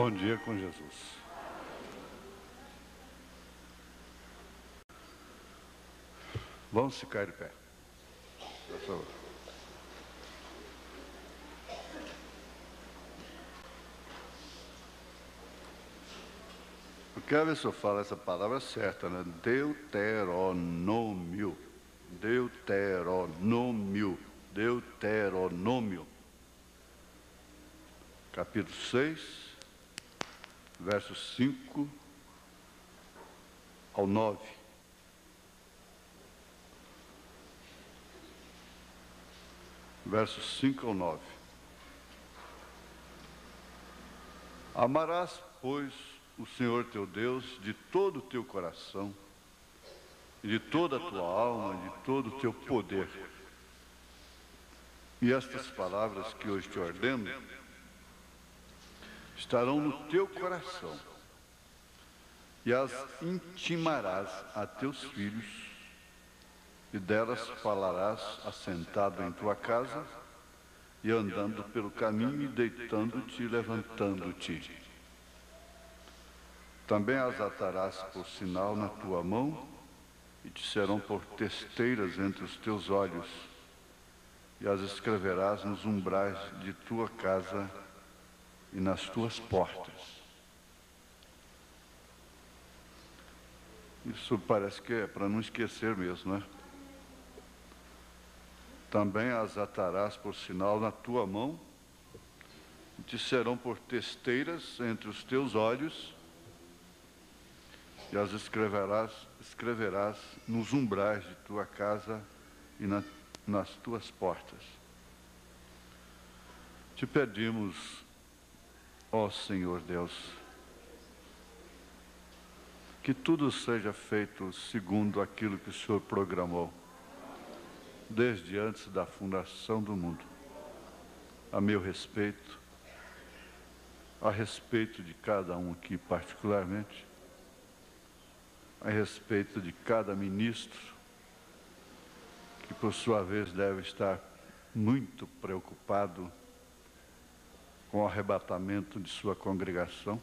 Bom dia com Jesus. Vamos ficar de pé. Por favor. Eu quero ver se eu falo essa palavra certa, né? Deuteronômio. Deuteronômio. Deuteronômio. Capítulo 6, versos 5 ao 9. Versos 5 ao 9. Amarás, pois, o Senhor teu Deus de todo o teu coração, e de toda a tua alma, e de todo o teu poder. E estas palavras que hoje te ordeno estarão no teu coração, e as intimarás a teus filhos, e delas falarás assentado em tua casa, e andando pelo caminho, e deitando-te e levantando-te. Também as atarás por sinal na tua mão, e te serão por testeiras entre os teus olhos, e as escreverás nos umbrais de tua casa e nas tuas portas. Isso parece que é para não esquecer mesmo, né? Também as atarás por sinal na tua mão, e te serão por testeiras entre os teus olhos, e as escreverás nos umbrais de tua casa e nas tuas portas. Te pedimos, ó Senhor Deus, que tudo seja feito segundo aquilo que o Senhor programou, desde antes da fundação do mundo, a meu respeito, a respeito de cada um aqui particularmente, a respeito de cada ministro, que por sua vez deve estar muito preocupado com o arrebatamento de sua congregação,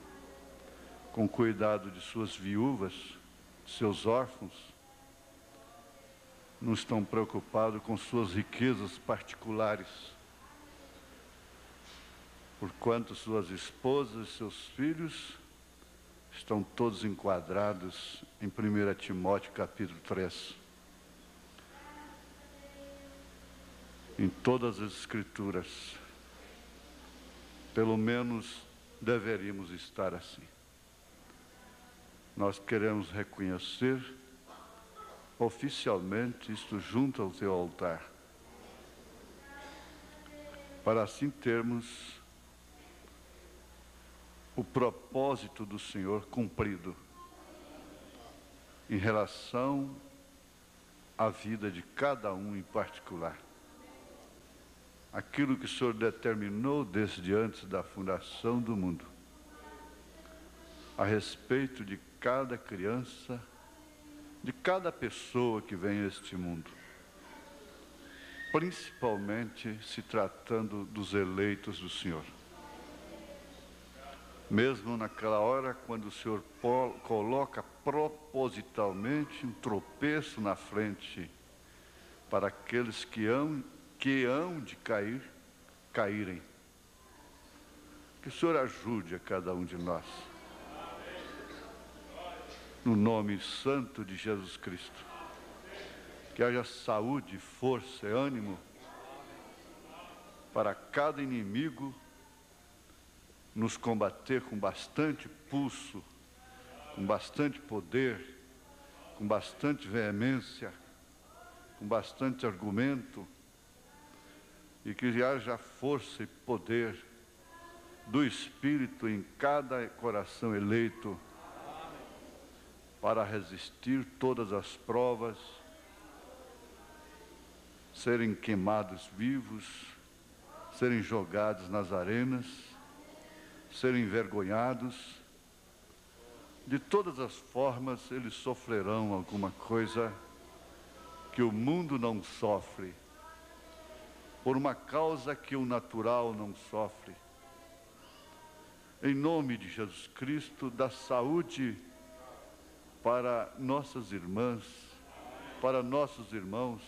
com o cuidado de suas viúvas, de seus órfãos, não estão preocupados com suas riquezas particulares, porquanto suas esposas e seus filhos estão todos enquadrados em 1 Timóteo capítulo 3. Em todas as Escrituras, pelo menos deveríamos estar assim. Nós queremos reconhecer oficialmente isto junto ao teu altar, para assim termos o propósito do Senhor cumprido em relação à vida de cada um em particular. Aquilo que o Senhor determinou desde antes da fundação do mundo, a respeito de cada criança, de cada pessoa que vem a este mundo, principalmente se tratando dos eleitos do Senhor. Mesmo naquela hora, quando o Senhor coloca propositalmente um tropeço na frente para aqueles que hão de caírem. Que o Senhor ajude a cada um de nós. No nome santo de Jesus Cristo. Que haja saúde, força e ânimo para cada inimigo nos combater com bastante pulso, com bastante poder, com bastante veemência, com bastante argumento, e que haja força e poder do Espírito em cada coração eleito para resistir todas as provas, serem queimados vivos, serem jogados nas arenas, serem envergonhados. De todas as formas, eles sofrerão alguma coisa que o mundo não sofre, por uma causa que o natural não sofre. em nome de Jesus Cristo, dá saúde para nossas irmãs, para nossos irmãos,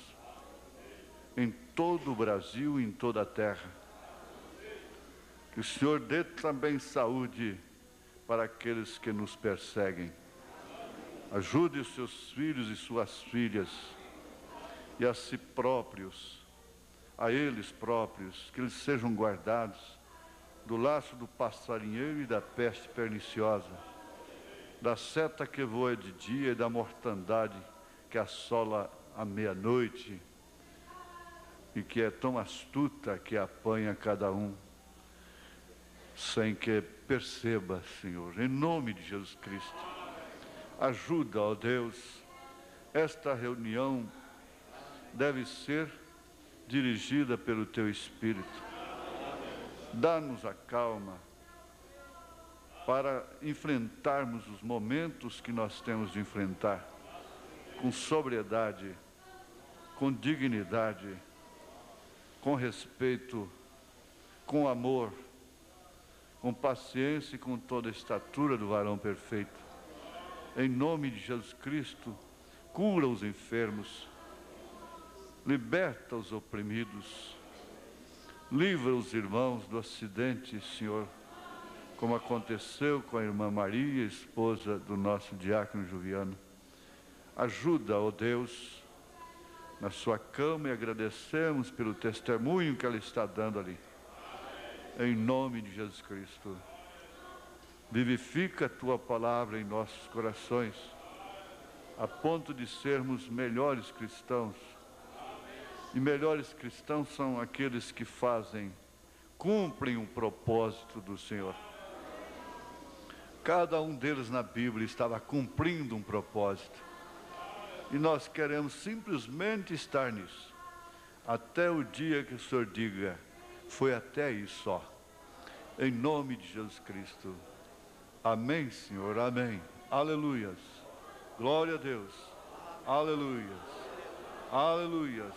em todo o Brasil e em toda a terra. Que o Senhor dê também saúde para aqueles que nos perseguem. Ajude os seus filhos e suas filhas, e a si próprios, a eles próprios, que eles sejam guardados do laço do passarinheiro e da peste perniciosa, da seta que voa de dia e da mortandade que assola à meia-noite e que é tão astuta que apanha cada um sem que perceba, Senhor, em nome de Jesus Cristo. Ajuda, ó Deus, esta reunião deve ser dirigida pelo Teu Espírito. Dá-nos a calma para enfrentarmos os momentos que nós temos de enfrentar com sobriedade, com dignidade, com respeito, com amor, com paciência e com toda a estatura do varão perfeito. Em nome de Jesus Cristo, cura os enfermos, liberta os oprimidos, livra os irmãos do acidente, Senhor, como aconteceu com a irmã Maria, esposa do nosso diácono Juliano. Ajuda, ó Deus, na sua cama, e agradecemos pelo testemunho que ela está dando ali. Em nome de Jesus Cristo, vivifica a Tua palavra em nossos corações, a ponto de sermos melhores cristãos. E melhores cristãos são aqueles que cumprem um propósito do Senhor. Cada um deles na Bíblia estava cumprindo um propósito. E nós queremos simplesmente estar nisso. Até o dia que o Senhor diga, foi até aí só. Em nome de Jesus Cristo. Amém, Senhor, amém. Aleluias. Glória a Deus. Aleluias. Aleluias.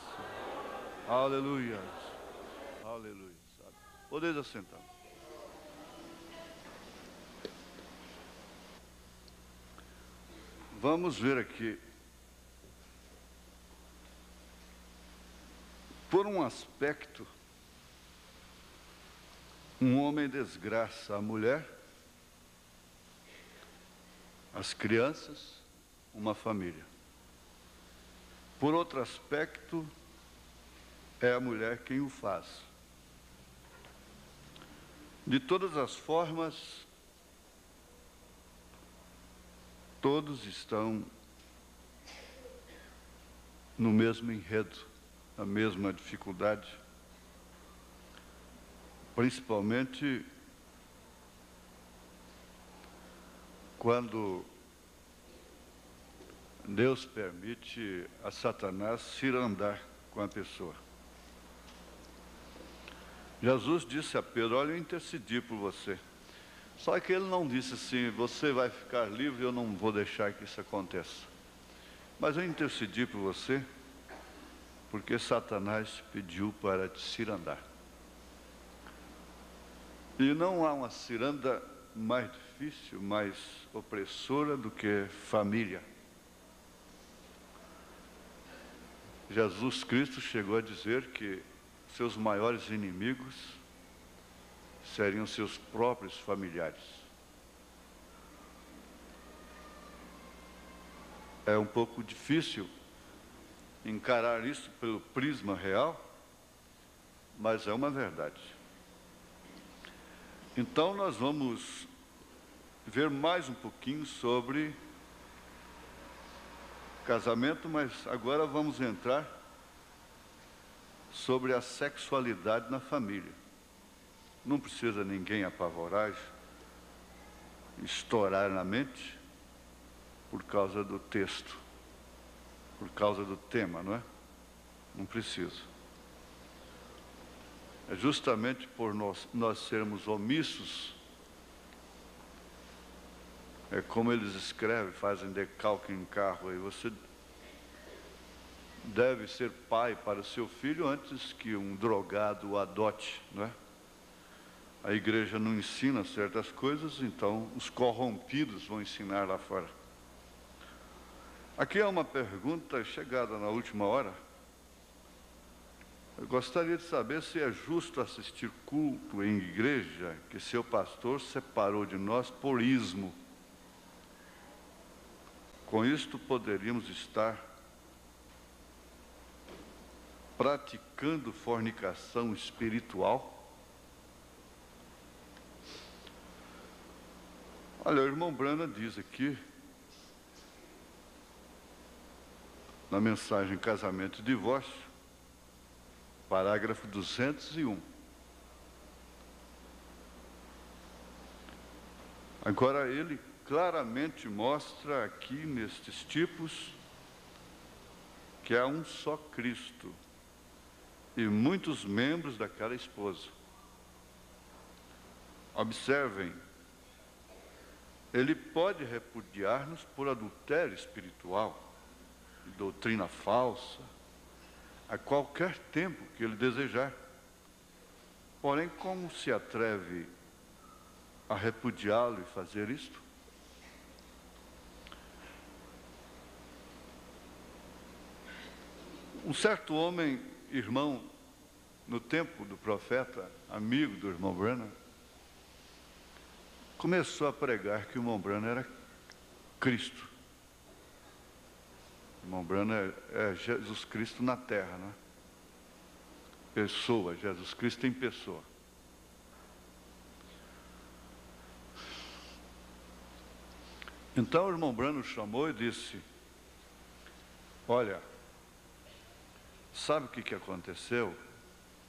Aleluias. Aleluias. Podeis assentar. Vamos ver aqui. Por um aspecto, um homem desgraça a mulher, as crianças, uma família. Por outro aspecto, é a mulher quem o faz. De todas as formas, todos estão no mesmo enredo, na mesma dificuldade. Principalmente quando Deus permite a Satanás cirandar com a pessoa. Jesus disse a Pedro, olha, eu intercedi por você. Só que ele não disse assim, você vai ficar livre, eu não vou deixar que isso aconteça. Mas eu intercedi por você, porque Satanás te pediu para te cirandar. E não há uma ciranda mais difícil, mais opressora do que família. Jesus Cristo chegou a dizer que seus maiores inimigos seriam seus próprios familiares. É um pouco difícil encarar isso pelo prisma real, mas é uma verdade. Então nós vamos ver mais um pouquinho sobre casamento, mas agora vamos entrar sobre a sexualidade na família. Não precisa ninguém apavorar, estourar na mente por causa do texto, por causa do tema, não é? Não precisa. É justamente por nós sermos omissos, é como eles escrevem, fazem decalque em carro, aí você deve ser pai para o seu filho antes que um drogado o adote, não é? a igreja não ensina certas coisas, então os corrompidos vão ensinar lá fora. Aqui é uma pergunta chegada na última hora. Eu gostaria de saber se é justo assistir culto em igreja que seu pastor separou de nós por ismo. Com isto poderíamos estar praticando fornicação espiritual? Olha, o irmão Branham diz aqui, na mensagem Casamento e Divórcio, parágrafo 201. Agora, ele claramente mostra aqui, nestes tipos, que há um só Cristo e muitos membros daquela esposa. Observem, ele pode repudiar-nos por adultério espiritual e doutrina falsa a qualquer tempo que ele desejar. Porém, como se atreve a repudiá-lo e fazer isto? Um certo homem, irmão, no tempo do profeta, amigo do irmão Branham, começou a pregar que o irmão Branham era Cristo. O irmão Branham é Jesus Cristo na terra, né? Pessoa, Jesus Cristo em pessoa. Então o irmão Branham chamou e disse: olha, sabe o que aconteceu?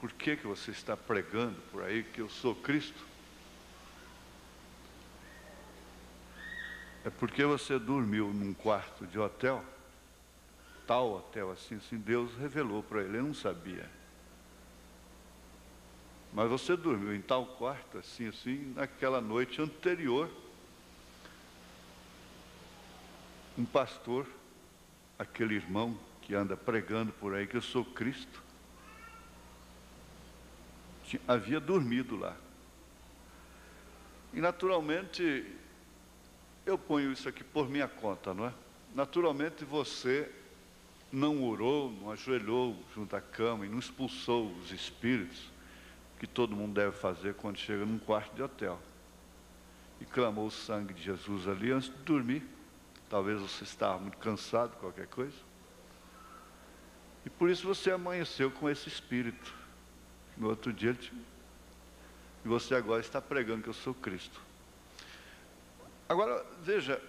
Por que você está pregando por aí que eu sou Cristo? É porque você dormiu num quarto de hotel, tal hotel assim, Deus revelou para ele, ele não sabia. Mas você dormiu em tal quarto, assim, naquela noite anterior, um pastor, aquele irmão que anda pregando por aí que eu sou Cristo, havia dormido lá. E naturalmente, eu ponho isso aqui por minha conta, não é? Naturalmente você não orou, não ajoelhou junto à cama e não expulsou os espíritos, que todo mundo deve fazer quando chega num quarto de hotel. E clamou o sangue de Jesus ali antes de dormir. Talvez você estava muito cansado, qualquer coisa. E por isso você amanheceu com esse espírito. No outro dia, e você agora está pregando que eu sou Cristo. Agora, veja,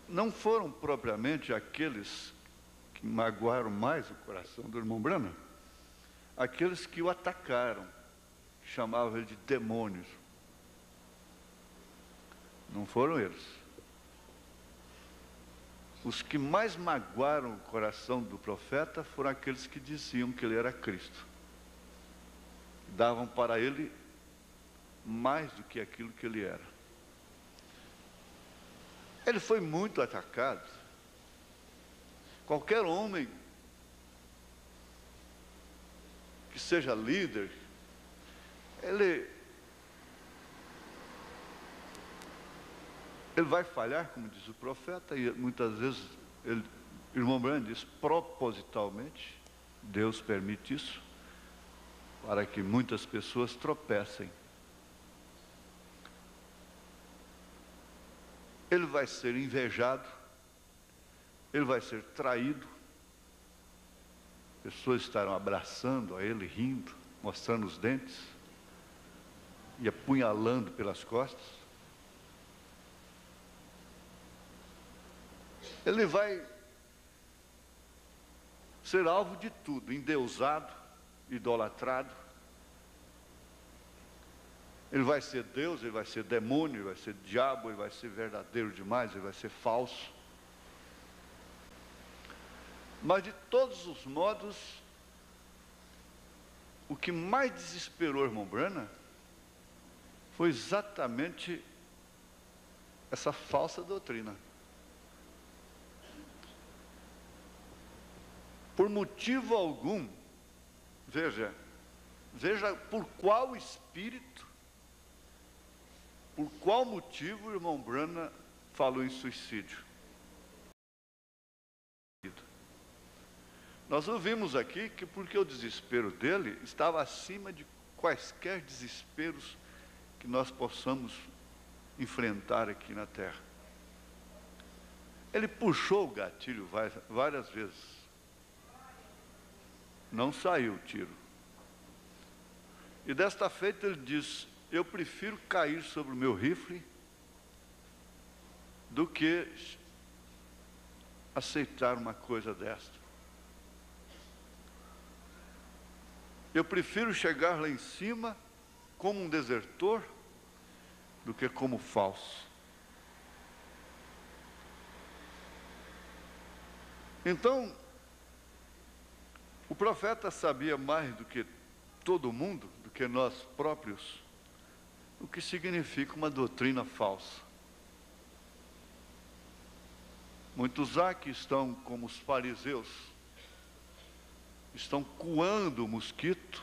não foram propriamente aqueles que magoaram mais o coração do irmão Branham, aqueles que o atacaram, chamavam ele de demônios. Não foram eles. Os que mais magoaram o coração do profeta foram aqueles que diziam que ele era Cristo. Davam para ele mais do que aquilo que ele era. Ele foi muito atacado. Qualquer homem que seja líder, ele vai falhar, como diz o profeta, e muitas vezes, irmão Branham diz, propositalmente, Deus permite isso, para que muitas pessoas tropecem. Ele vai ser invejado, ele vai ser traído, pessoas estarão abraçando a ele, rindo, mostrando os dentes e apunhalando pelas costas. Ele vai ser alvo de tudo, endeusado, idolatrado. Ele vai ser Deus, ele vai ser demônio, ele vai ser diabo, ele vai ser verdadeiro demais, ele vai ser falso. Mas de todos os modos, o que mais desesperou o irmão Branham foi exatamente essa falsa doutrina. Por motivo algum, veja, Veja por qual espírito, por qual motivo o irmão Branham falou em suicídio. Nós ouvimos aqui que porque o desespero dele estava acima de quaisquer desesperos que nós possamos enfrentar aqui na terra. Ele puxou o gatilho várias vezes. Não saiu o tiro. E desta feita ele diz: eu prefiro cair sobre o meu rifle do que aceitar uma coisa desta. Eu prefiro chegar lá em cima como um desertor do que como falso. Então, o profeta sabia mais do que todo mundo, do que nós próprios, o que significa uma doutrina falsa. Muitos aqui estão como os fariseus, estão coando o mosquito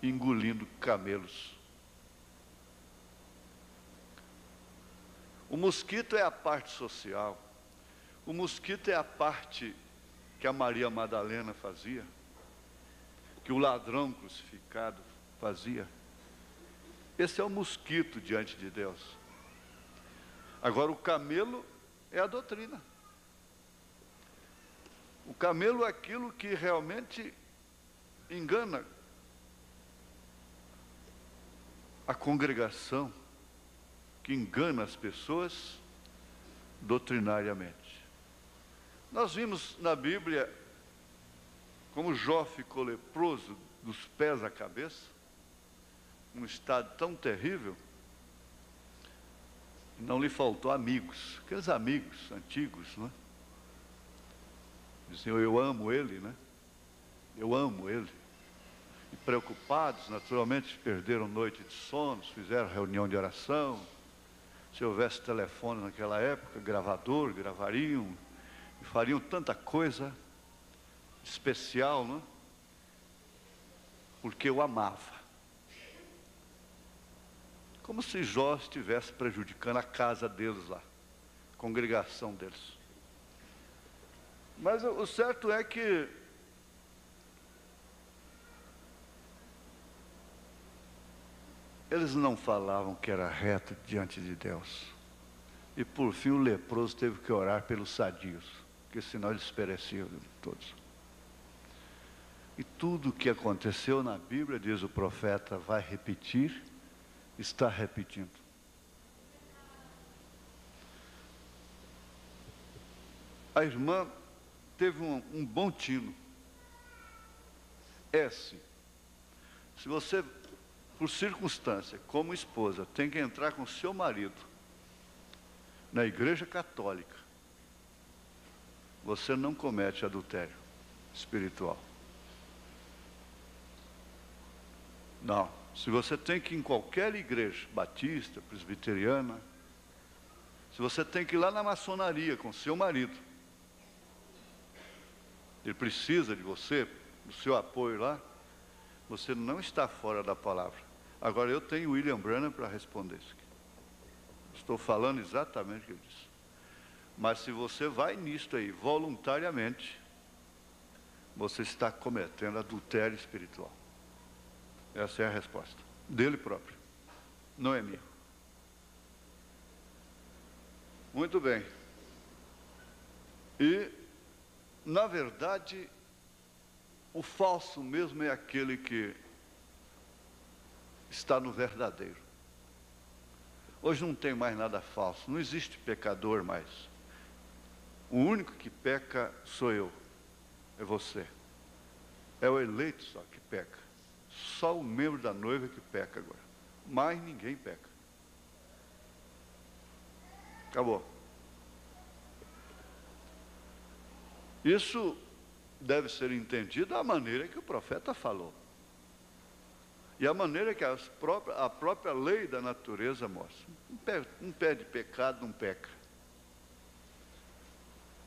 e engolindo camelos. O mosquito é a parte social. O mosquito é a parte que a Maria Madalena fazia, que o ladrão crucificado fazia. Esse é o mosquito diante de Deus. Agora, o camelo é a doutrina. O camelo é aquilo que realmente engana a congregação, que engana as pessoas doutrinariamente. Nós vimos na Bíblia como Jó ficou leproso dos pés à cabeça, num estado tão terrível, não lhe faltou amigos, aqueles amigos antigos, não é? Diziam: eu amo ele, né? Eu amo ele. E preocupados, naturalmente, perderam noite de sono, fizeram reunião de oração. Se houvesse telefone naquela época, gravador, gravariam, e fariam tanta coisa especial, não é? Porque eu amava. Como se Jó estivesse prejudicando a casa deles lá, a congregação deles. Mas o certo é que eles não falavam que era reto diante de Deus. E por fim o leproso teve que orar pelos sadios, porque senão eles pereciam todos. E tudo o que aconteceu na Bíblia, diz o profeta, vai repetir, está repetindo. A irmã teve um bom tino. Se você, por circunstância, como esposa, tem que entrar com seu marido na igreja católica, você não comete adultério espiritual. Não. Se você tem que ir em qualquer igreja, batista, presbiteriana, se você tem que ir lá na maçonaria com seu marido, ele precisa de você, do seu apoio lá, você não está fora da palavra. Agora, eu tenho William Branham para responder isso aqui. Estou falando exatamente o que ele disse. Mas se você vai nisto aí, voluntariamente, você está cometendo adultério espiritual. Essa é a resposta. Dele próprio. Não é minha. Muito bem. E, na verdade, o falso mesmo é aquele que está no verdadeiro. Hoje não tem mais nada falso, não existe pecador mais. O único que peca sou eu, é você. É o eleito só que peca. Só o membro da noiva que peca agora. Mais ninguém peca. Acabou. Isso deve ser entendido da maneira que o profeta falou. E a maneira que a própria lei da natureza mostra. Um pé de pecado não peca.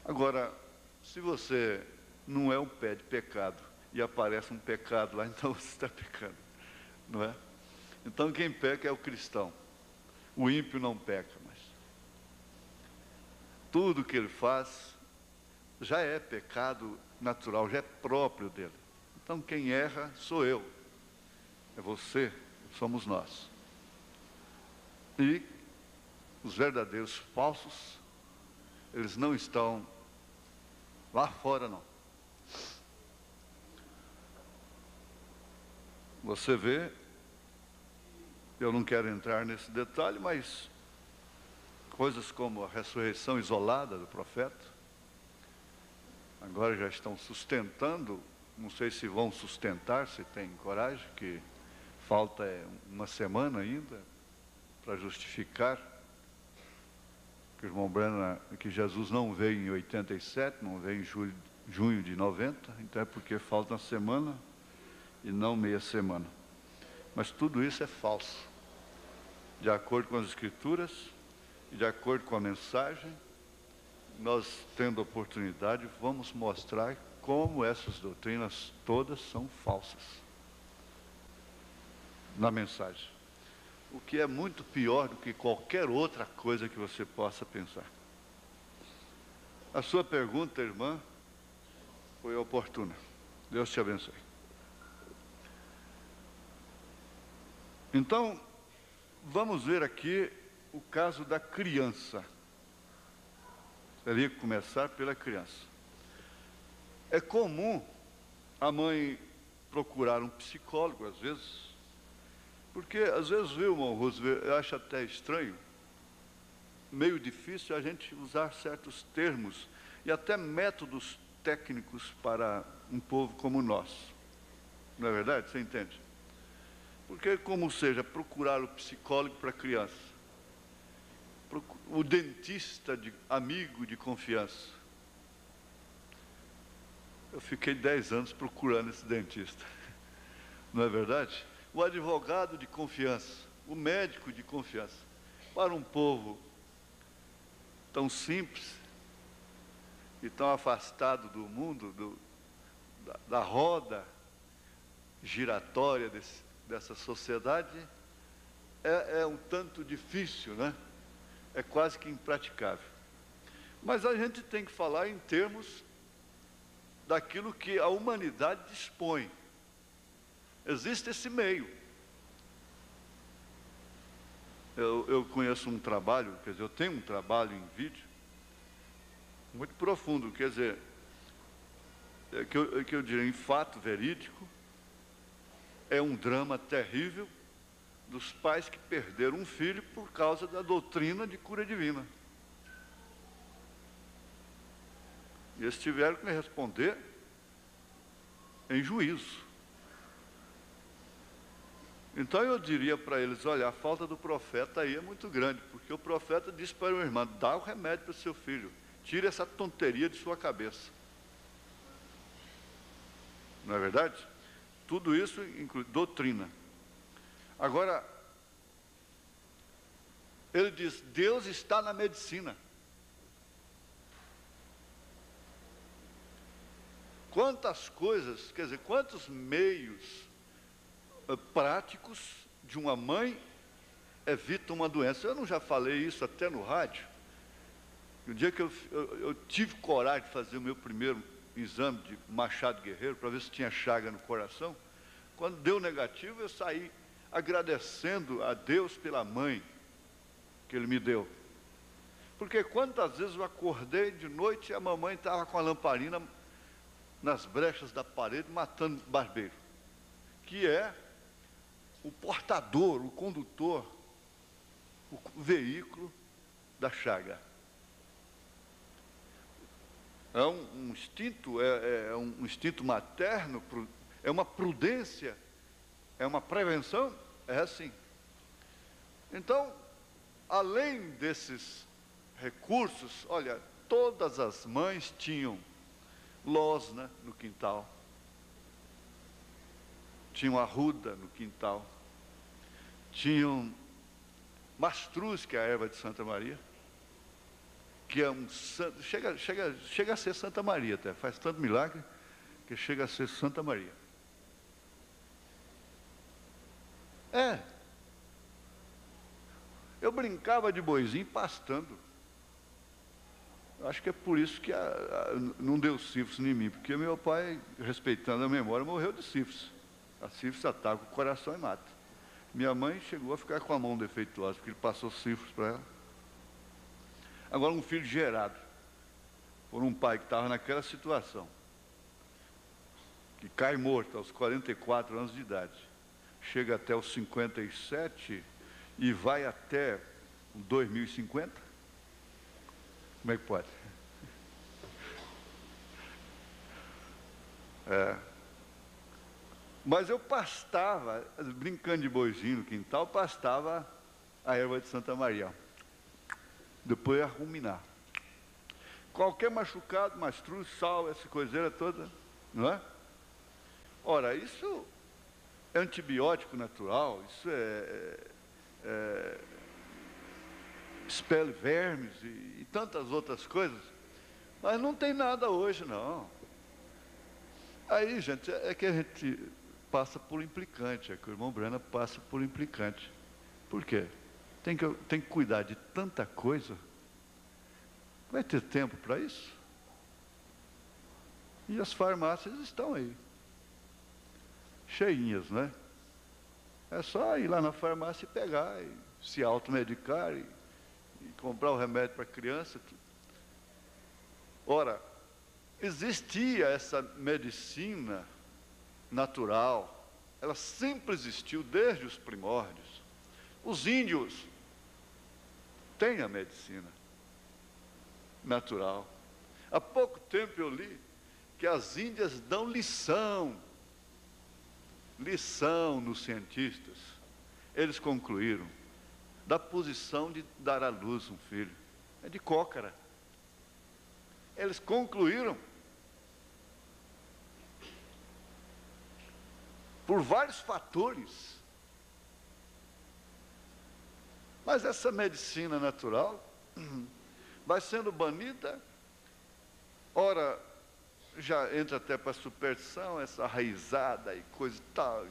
Agora, se você não é um pé de pecado e aparece um pecado lá, então você está pecando. não é? Então quem peca é o cristão. O ímpio não peca, mas tudo que ele faz já é pecado natural, já é próprio dele. Então quem erra sou eu, é você, somos nós. E os verdadeiros falsos, eles não estão lá fora, não. Você vê, eu não quero entrar nesse detalhe, mas coisas como a ressurreição isolada do profeta, agora já estão sustentando, não sei se vão sustentar, se tem coragem, que falta uma semana ainda para justificar que o irmão Branham, que Jesus não veio em 87, não veio em junho de 90, então é porque falta uma semana e não meia semana. Mas tudo isso é falso, de acordo com as Escrituras e de acordo com a mensagem. Nós, tendo oportunidade, vamos mostrar como essas doutrinas todas são falsas na mensagem, o que é muito pior do que qualquer outra coisa que você possa pensar. A sua pergunta, irmã, foi oportuna. Deus te abençoe. Então, vamos ver aqui o caso da criança. Teria que começar pela criança. É comum a mãe procurar um psicólogo, às vezes, porque às vezes, viu, irmão Roosevelt, eu acho até estranho, meio difícil a gente usar certos termos e até métodos técnicos para um povo como nós. Não é verdade? Você entende? Porque, como seja, procurar o psicólogo para a criança, o dentista amigo de confiança. Eu fiquei 10 anos procurando esse dentista, não é verdade? O advogado de confiança, o médico de confiança. Para um povo tão simples e tão afastado do mundo, da roda giratória dessa sociedade, é um tanto difícil, né? É quase que impraticável. Mas a gente tem que falar em termos daquilo que a humanidade dispõe. Existe esse meio. Eu conheço um trabalho, quer dizer, eu tenho um trabalho em vídeo muito profundo, quer dizer, que eu diria em fato verídico, é um drama terrível dos pais que perderam um filho por causa da doutrina de cura divina. E eles tiveram que me responder em juízo. Então eu diria para eles, olha, a falta do profeta aí é muito grande, porque o profeta disse para o irmão, dá o remédio para o seu filho, tire essa tonteria de sua cabeça. Não é verdade? Tudo isso inclui doutrina. Agora, ele diz, Deus está na medicina. Quantas coisas, quer dizer, quantos meios práticos de uma mãe evitam uma doença. Eu não já falei isso até no rádio? O dia que eu tive coragem de fazer o meu primeiro exame de Machado Guerreiro, para ver se tinha chaga no coração, quando deu negativo, eu saí agradecendo a Deus pela mãe que Ele me deu. Porque quantas vezes eu acordei de noite e a mamãe estava com a lamparina nas brechas da parede, matando barbeiro, que é o portador, o condutor, o veículo da chaga. É um instinto, é um instinto materno, é uma prudência, é uma prevenção, é assim. Então, além desses recursos, olha, todas as mães tinham losna no quintal, tinham arruda no quintal, tinham mastruz, que é a erva de Santa Maria, que é um santo, chega a ser Santa Maria até, faz tanto milagre que chega a ser Santa Maria. É. Eu brincava de boizinho pastando. Acho que é por isso que não deu sífilis em mim, porque meu pai, respeitando a memória, morreu de sífilis. A sífilis ataca o coração e mata. Minha mãe chegou a ficar com a mão defeituosa, porque ele passou sífilis para ela. Agora, um filho gerado por um pai que estava naquela situação, que cai morto aos 44 anos de idade, chega até os 57 e vai até 2050, como é que pode? Mas eu pastava, brincando de boizinho no quintal, pastava a erva de Santa Maria. Depois ia ruminar. Qualquer machucado, mastruz, sal, essa coiseira toda, não é? Ora, isso é antibiótico natural, isso expele vermes e tantas outras coisas, mas não tem nada hoje, não. Aí, gente, é que a gente passa por implicante, é que o irmão Brana passa por implicante. Por quê? Tem que cuidar de tanta coisa. Vai ter tempo para isso? E as farmácias estão aí, cheinhas, né? É só ir lá na farmácia e pegar, e se automedicar, e comprar o remédio para a criança. Ora, existia essa medicina natural, ela sempre existiu desde os primórdios. Os índios têm a medicina natural. Há pouco tempo eu li que as Índias dão lição nos cientistas. Eles concluíram da posição de dar à luz um filho. É de cócara. Eles concluíram por vários fatores. Mas essa medicina natural vai sendo banida, ora, já entra até para a superstição, essa raizada e coisa e tal,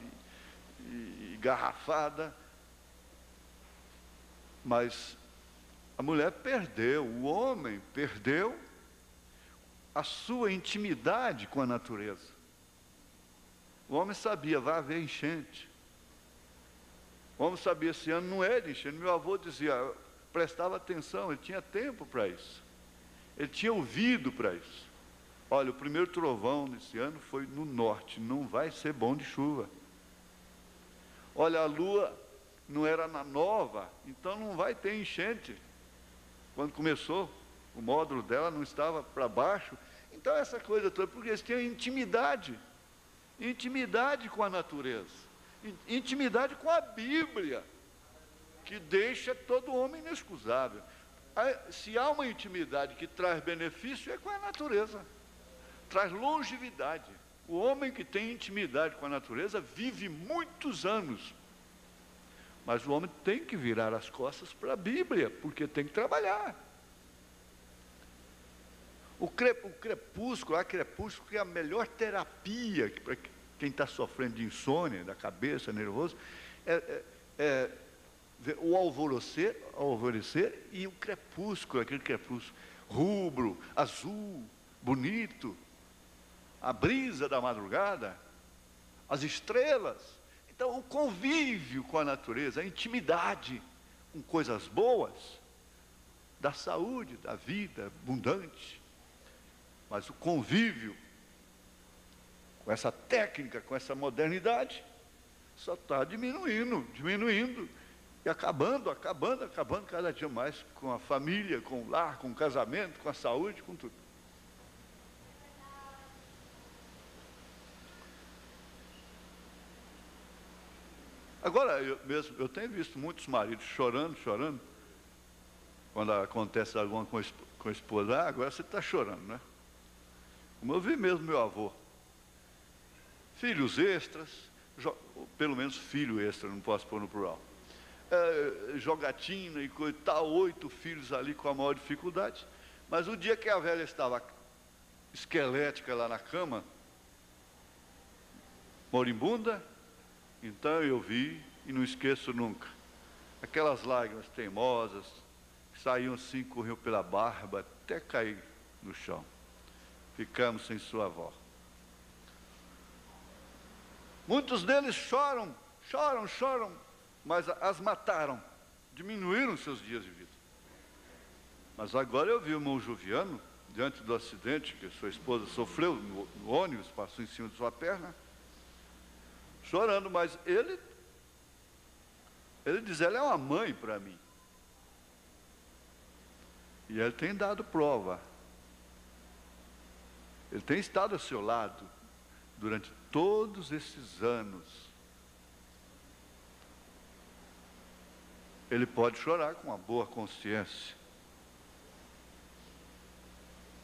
e garrafada. Mas a mulher perdeu, o homem perdeu a sua intimidade com a natureza. O homem sabia, vai haver enchente. O homem sabia, esse ano não é de enchente. Meu avô dizia, prestava atenção, ele tinha tempo para isso. Ele tinha ouvido para isso. Olha, o primeiro trovão desse ano foi no norte, não vai ser bom de chuva. Olha, a lua não era na nova, então não vai ter enchente. Quando começou, o módulo dela não estava para baixo. Então essa coisa toda, porque eles tinham intimidade com a natureza, intimidade com a Bíblia, que deixa todo homem inexcusável. Se há uma intimidade que traz benefício, é com a natureza, traz longevidade. O homem que tem intimidade com a natureza vive muitos anos. Mas o homem tem que virar as costas para a Bíblia, porque tem que trabalhar. O crepúsculo é a melhor terapia para quem está sofrendo de insônia, da cabeça, nervoso, o alvorecer e o crepúsculo, aquele crepúsculo rubro, azul, bonito, a brisa da madrugada, as estrelas. Então, o convívio com a natureza, a intimidade com coisas boas, da saúde, da vida abundante. Mas o convívio com essa técnica, com essa modernidade, só está diminuindo, e acabando cada dia mais com a família, com o lar, com o casamento, com a saúde, com tudo. Agora, eu tenho visto muitos maridos chorando, quando acontece alguma coisa com a esposa. Agora você está chorando, né? Como eu vi mesmo meu avô. Filhos extras, pelo menos filho extra, não posso pôr no plural. Jogatina e coisa e tal, 8 filhos ali com a maior dificuldade. Mas o dia que a velha estava esquelética lá na cama, moribunda, então eu vi E não esqueço nunca. Aquelas lágrimas teimosas, que saíam assim, corriam pela barba, até cair no chão. Ficamos sem sua avó. Muitos deles choram, mas as mataram, diminuíram seus dias de vida. Mas agora eu vi o irmão Joviano, diante do acidente que sua esposa sofreu no ônibus, passou em cima de sua perna, chorando, mas ele diz, ela é uma mãe para mim. E ele tem dado prova. Ele tem estado ao seu lado durante todos esses anos. Ele pode chorar com uma boa consciência.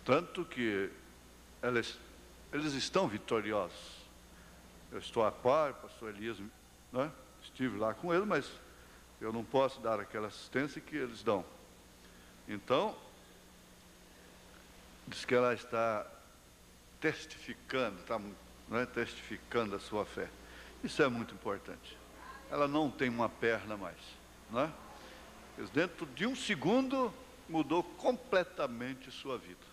Tanto que eles estão vitoriosos. Eu estou a par, pastor Elias, né? Estive lá com ele, mas eu não posso dar aquela assistência que eles dão. Então, diz que ela está testificando, testificando a sua fé. Isso é muito importante. Ela não tem uma perna mais, não é? Mas dentro de um segundo mudou completamente sua vida.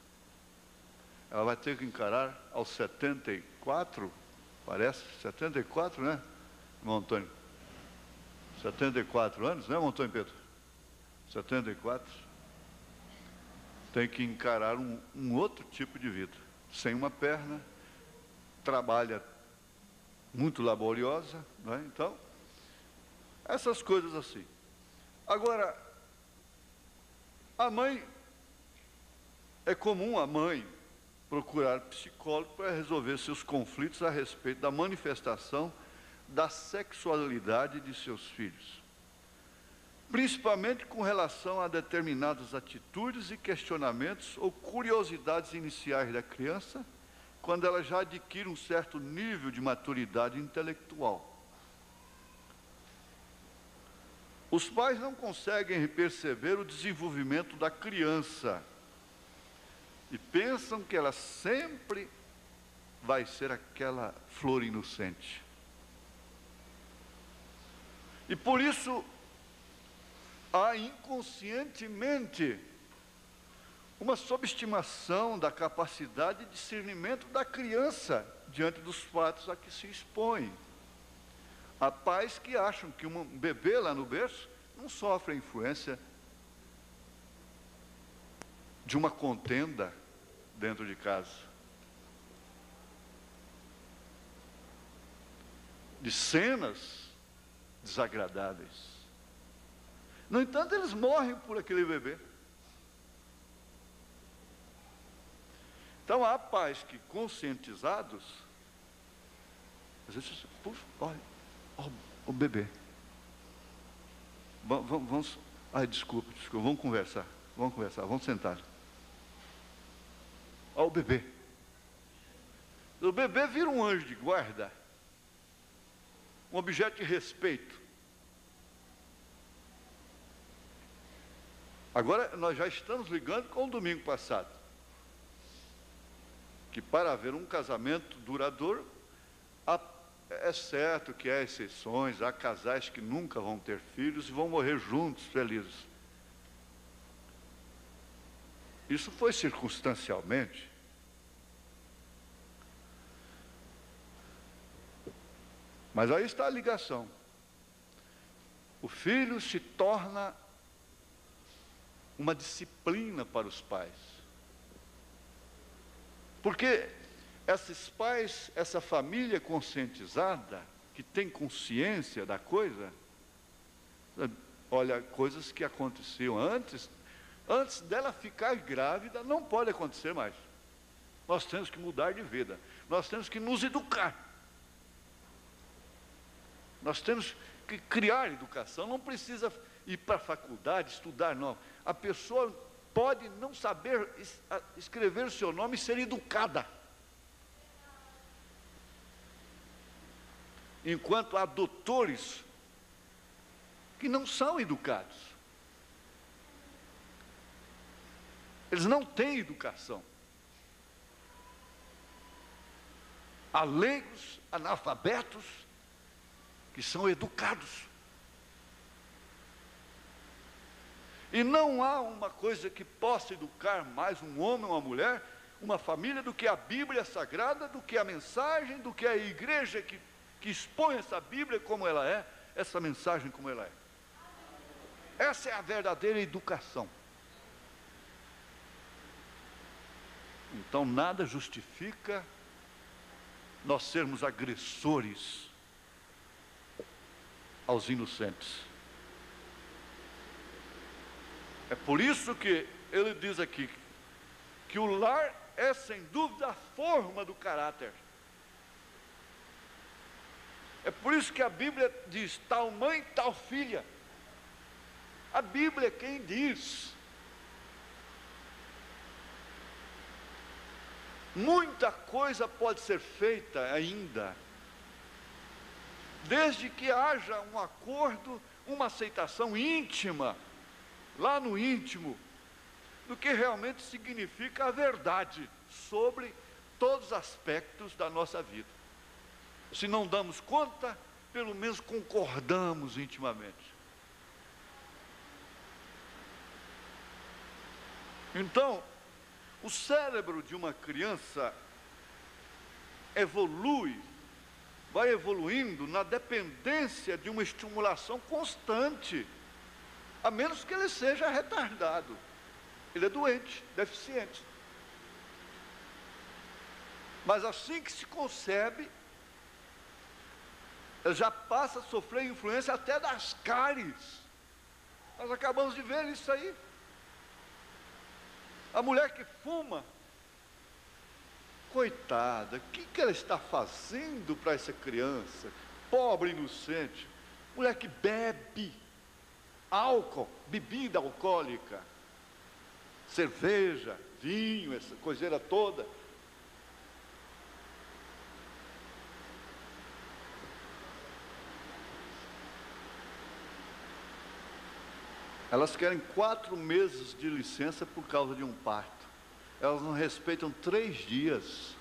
Ela vai ter que encarar aos 74, parece, 74, né, irmão Antônio? 74 anos, né, irmão Antônio Pedro? 74. Tem que encarar um outro tipo de vida. Sem uma perna, trabalha muito laboriosa, não é? Então, essas coisas assim. Agora, a mãe, é comum a mãe procurar psicólogo para resolver seus conflitos a respeito da manifestação da sexualidade de seus filhos, principalmente com relação a determinadas atitudes e questionamentos ou curiosidades iniciais da criança, quando ela já adquire um certo nível de maturidade intelectual. Os pais não conseguem perceber o desenvolvimento da criança e pensam que ela sempre vai ser aquela flor inocente. E por isso, há inconscientemente uma subestimação da capacidade de discernimento da criança diante dos fatos a que se expõe. Há pais que acham que um bebê lá no berço não sofre a influência de uma contenda dentro de casa, de cenas desagradáveis. No entanto, eles morrem por aquele bebê. Então, há pais que, conscientizados, às vezes, olha, o bebê. Vamos, desculpa, vamos conversar, vamos sentar. Olha o bebê. O bebê vira um anjo de guarda, um objeto de respeito. Agora, nós já estamos ligando com o domingo passado, que para haver um casamento duradouro, é certo que há exceções, há casais que nunca vão ter filhos e vão morrer juntos, felizes. Isso foi circunstancialmente. Mas aí está a ligação. O filho se torna uma disciplina para os pais. Porque esses pais, essa família conscientizada, que tem consciência da coisa, olha, coisas que aconteciam antes dela ficar grávida, não pode acontecer mais. Nós temos que mudar de vida, nós temos que nos educar, nós temos que criar educação. Não precisa ir para a faculdade, estudar, não. A pessoa pode não saber escrever o seu nome e ser educada. Enquanto há doutores que não são educados. Eles não têm educação. Há leigos, analfabetos, que são educados. E não há uma coisa que possa educar mais um homem ou uma mulher, uma família, do que a Bíblia Sagrada, do que a mensagem, do que a igreja que expõe essa Bíblia como ela é, essa mensagem como ela é. Essa é a verdadeira educação. Então nada justifica nós sermos agressores aos inocentes. É por isso que ele diz aqui que o lar é sem dúvida a forma do caráter. É por isso que a Bíblia diz tal mãe, tal filha. A Bíblia é quem diz. Muita coisa pode ser feita ainda, desde que haja um acordo, uma aceitação íntima, lá no íntimo, do que realmente significa a verdade sobre todos os aspectos da nossa vida. Se não damos conta, pelo menos concordamos intimamente. Então, o cérebro de uma criança vai evoluindo na dependência de uma estimulação constante, a menos que ele seja retardado. Ele é doente, deficiente. Mas assim que se concebe, ele já passa a sofrer influência até das cáries. Nós acabamos de ver isso aí. A mulher que fuma, coitada, o que ela está fazendo para essa criança, pobre, inocente? Mulher que bebe álcool, bebida alcoólica, cerveja, vinho, essa coiseira toda. Elas querem 4 meses de licença por causa de um parto. Elas não respeitam 3 dias.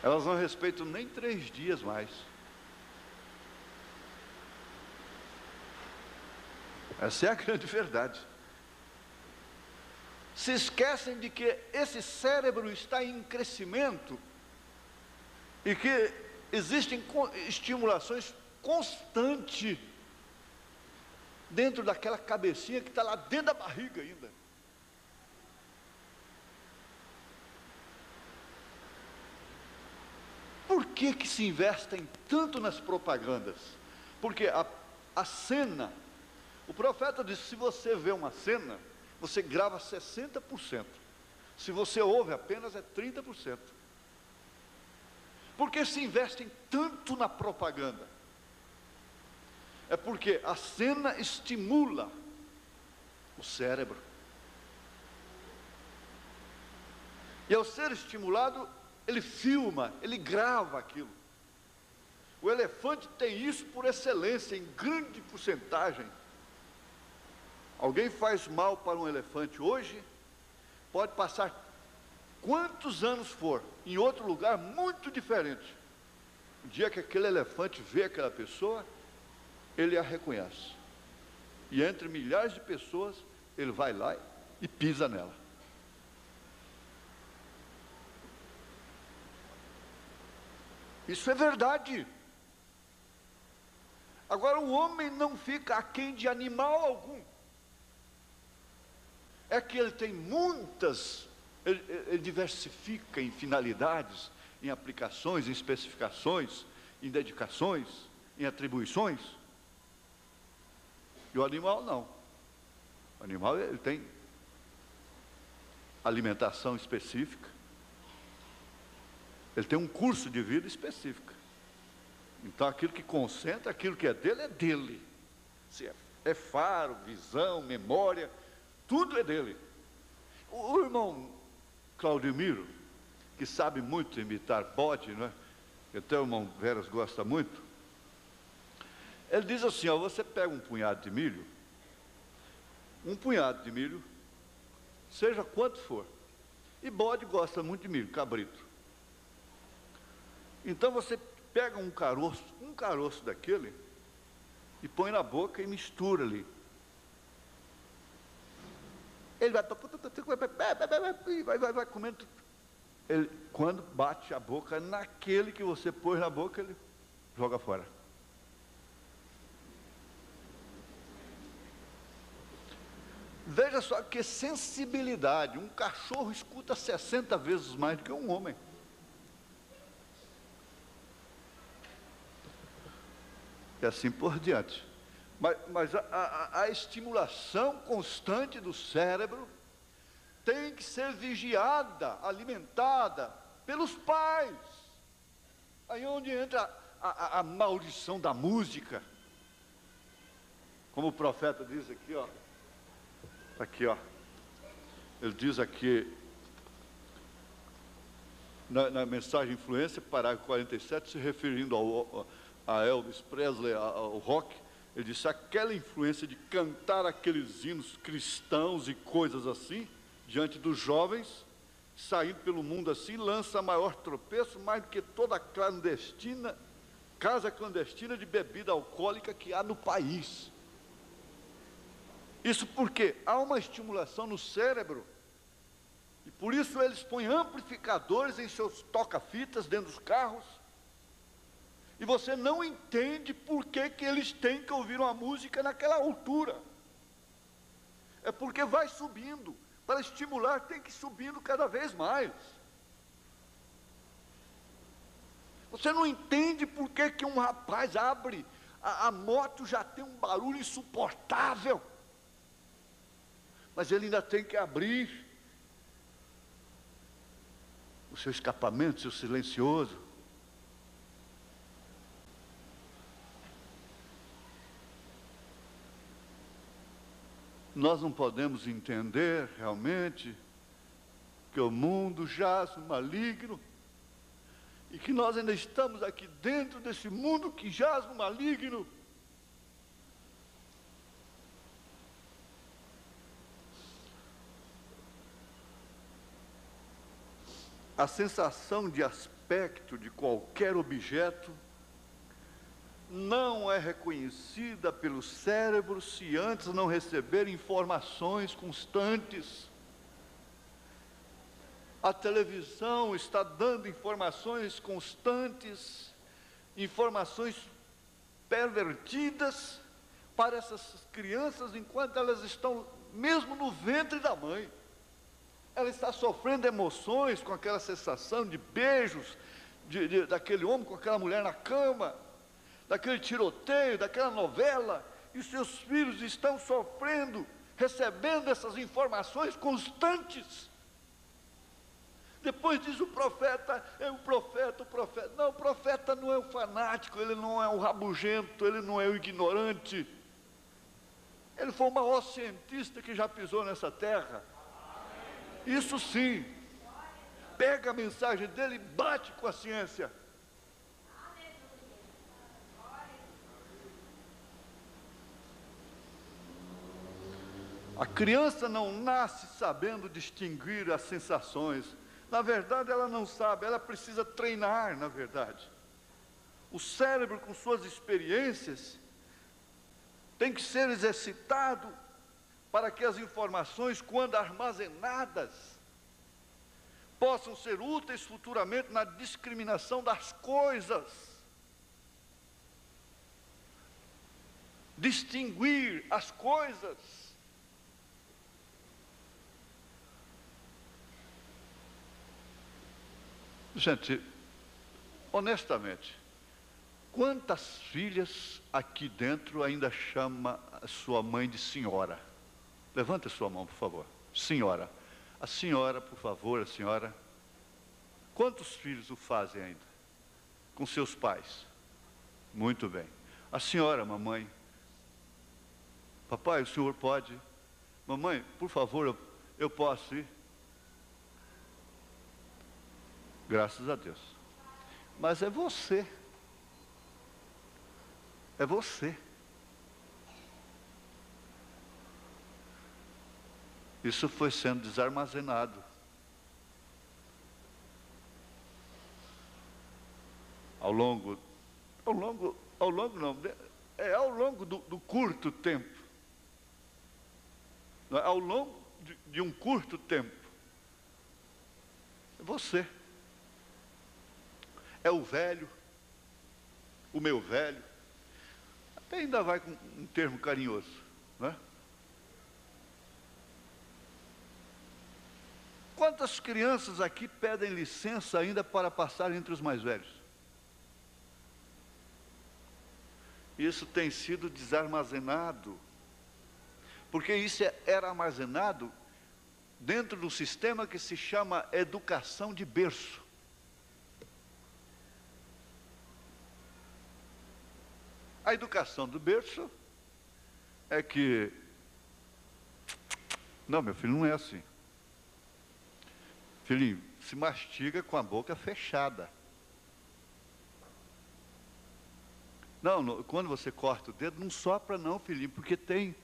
Elas não respeitam nem 3 dias mais. Essa é a grande verdade. Se esquecem de que esse cérebro está em crescimento e que existem estimulações constantes dentro daquela cabecinha que está lá dentro da barriga ainda. Por que se investem tanto nas propagandas? Porque a cena, o profeta disse, se você vê uma cena, você grava 60%. Se você ouve apenas, é 30%. Por que se investem tanto na propaganda? É porque a cena estimula o cérebro. E ao ser estimulado, ele filma, ele grava aquilo. O elefante tem isso por excelência, em grande porcentagem. Alguém faz mal para um elefante hoje, pode passar quantos anos for, em outro lugar muito diferente. O dia que aquele elefante vê aquela pessoa, ele a reconhece. E entre milhares de pessoas, ele vai lá e pisa nela. Isso é verdade. Agora, o homem não fica aquém de animal algum. É que ele tem muitas, ele diversifica em finalidades, em aplicações, em especificações, em dedicações, em atribuições. E o animal não. O animal, ele tem alimentação específica. Ele tem um curso de vida específico. Então aquilo que concentra, aquilo que é dele. Se é faro, visão, memória, tudo é dele. O irmão Claudemiro, que sabe muito imitar bode, não é? Até o irmão Veras gosta muito. Ele diz assim, ó, você pega um punhado de milho, seja quanto for, e bode gosta muito de milho, cabrito. Então você pega um caroço daquele, e põe na boca e mistura ali. Ele vai comendo. Ele, quando bate a boca naquele que você pôs na boca, ele joga fora. Veja só que sensibilidade. Um cachorro escuta 60 vezes mais do que um homem. E assim por diante. Mas a estimulação constante do cérebro tem que ser vigiada, alimentada pelos pais. Aí é onde entra a maldição da música. Como o profeta diz aqui, ó. Aqui, ó. Ele diz aqui, na mensagem Influência, parágrafo 47, se referindo a Elvis Presley, ao rock, ele disse: aquela influência de cantar aqueles hinos cristãos e coisas assim, diante dos jovens, saindo pelo mundo assim, lança maior tropeço, mais do que toda a casa clandestina de bebida alcoólica que há no país. Isso porque há uma estimulação no cérebro, e por isso eles põem amplificadores em seus toca-fitas dentro dos carros, e você não entende por que eles têm que ouvir uma música naquela altura. É porque vai subindo. Para estimular, tem que ir subindo cada vez mais. Você não entende por que um rapaz abre, a moto já tem um barulho insuportável, mas ele ainda tem que abrir o seu escapamento, seu silencioso. Nós não podemos entender realmente que o mundo jaz no maligno e que nós ainda estamos aqui dentro desse mundo que jaz no maligno. A sensação de aspecto de qualquer objeto não é reconhecida pelo cérebro se antes não receber informações constantes. A televisão está dando informações constantes, informações pervertidas para essas crianças enquanto elas estão mesmo no ventre da mãe. Ela está sofrendo emoções com aquela sensação de beijos daquele homem com aquela mulher na cama, daquele tiroteio, daquela novela, e os seus filhos estão sofrendo, recebendo essas informações constantes. Depois diz o profeta. Não, o profeta não é o fanático, ele não é o rabugento, ele não é o ignorante. Ele foi o maior cientista que já pisou nessa terra. Isso sim, pega a mensagem dele e bate com a ciência. A criança não nasce sabendo distinguir as sensações. Na verdade, ela não sabe, ela precisa treinar, na verdade. O cérebro, com suas experiências, tem que ser exercitado para que as informações, quando armazenadas, possam ser úteis futuramente na discriminação das coisas. Distinguir as coisas. Gente, honestamente, quantas filhas aqui dentro ainda chama a sua mãe de senhora? Levante a sua mão, por favor. Senhora. A senhora, por favor, a senhora. Quantos filhos o fazem ainda? Com seus pais? Muito bem. A senhora, mamãe. Papai, o senhor pode? Mamãe, por favor, eu posso ir? Graças a Deus. Mas é você. É você. Isso foi sendo desarmazenado. Ao longo ao longo não, é ao longo do curto tempo. Não é? Ao longo de um curto tempo. É você. É o velho, o meu velho. Até ainda vai com um termo carinhoso, não é? Quantas crianças aqui pedem licença ainda para passar entre os mais velhos? Isso tem sido desarmazenado, porque isso era armazenado dentro do sistema que se chama educação de berço. A educação do berço é que, não, meu filho, não é assim. Filhinho, se mastiga com a boca fechada. Não, quando você corta o dedo, não sopra não, filhinho, porque tem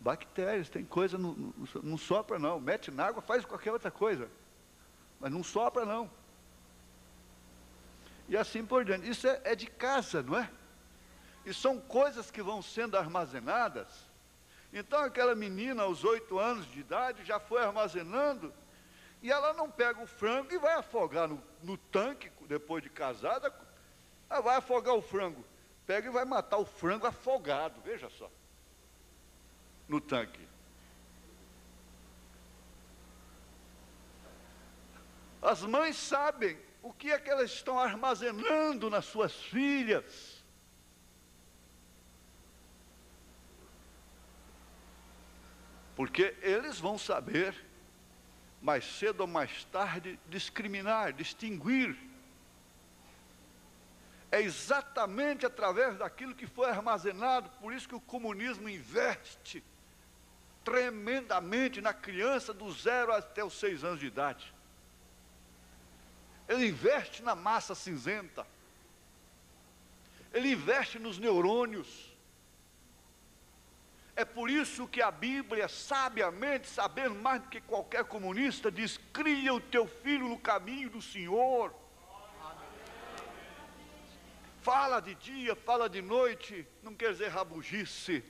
bactérias, tem coisa, não sopra não. Mete na água, faz qualquer outra coisa, mas não sopra não. E assim por diante. Isso é de casa, não é? E são coisas que vão sendo armazenadas. Então aquela menina aos 8 anos de idade já foi armazenando, e ela não pega o frango e vai afogar no tanque, depois de casada. Ela vai afogar o frango, pega e vai matar o frango afogado, veja só, no tanque. As mães sabem o que é que elas estão armazenando nas suas filhas. Porque eles vão saber, mais cedo ou mais tarde, discriminar, distinguir. É exatamente através daquilo que foi armazenado. Por isso que o comunismo investe tremendamente na criança do 0 até os 6 anos de idade. Ele investe na massa cinzenta. Ele investe nos neurônios. É por isso que a Bíblia, sabiamente, sabendo mais do que qualquer comunista, diz: cria o teu filho no caminho do Senhor. Fala de dia, fala de noite, não quer dizer rabugice.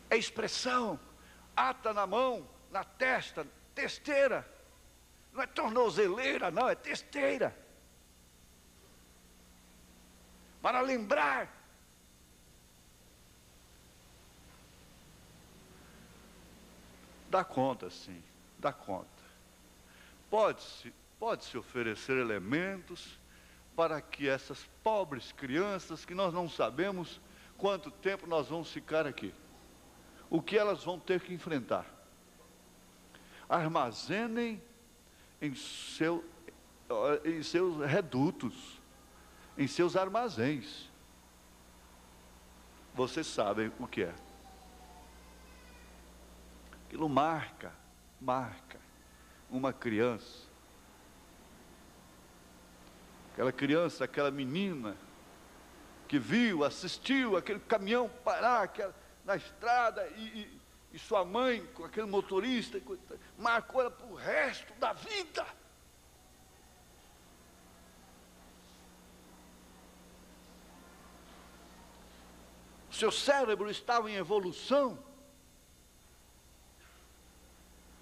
É expressão, ata na mão, na testa, testeira. Não é tornozeleira, não, é testeira. Para lembrar. Dá conta, sim, dá conta. Pode-se oferecer elementos para que essas pobres crianças, que nós não sabemos quanto tempo nós vamos ficar aqui, o que elas vão ter que enfrentar, armazenem em seus redutos, em seus armazéns. Vocês sabem o que é. Aquilo marca uma criança. Aquela criança, aquela menina que viu, assistiu aquele caminhão parar na estrada e sua mãe com aquele motorista, marcou ela para o resto da vida. O seu cérebro estava em evolução.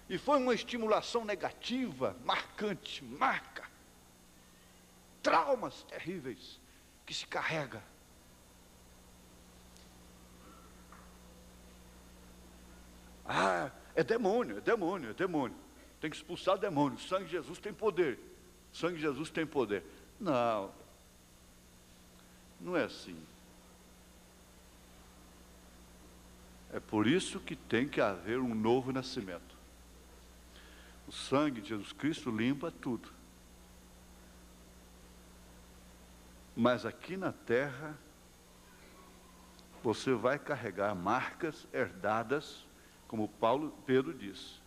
E foi uma estimulação negativa, marcante, marca. Traumas terríveis que se carrega. Ah, é demônio, é demônio, é demônio. Tem que expulsar demônio. O sangue de Jesus tem poder. O sangue de Jesus tem poder. Não. Não é assim. É por isso que tem que haver um novo nascimento. O sangue de Jesus Cristo limpa tudo. Mas aqui na terra, você vai carregar marcas herdadas, como Pedro diz,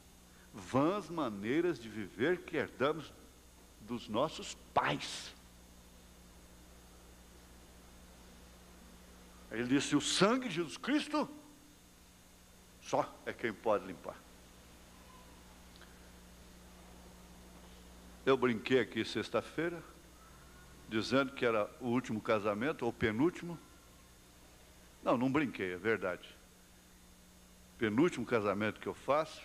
vãs maneiras de viver que herdamos dos nossos pais. Ele disse: o sangue de Jesus Cristo só é quem pode limpar. Eu brinquei aqui sexta-feira, dizendo que era o último casamento, ou penúltimo. Não, não brinquei, é verdade. Penúltimo casamento que eu faço,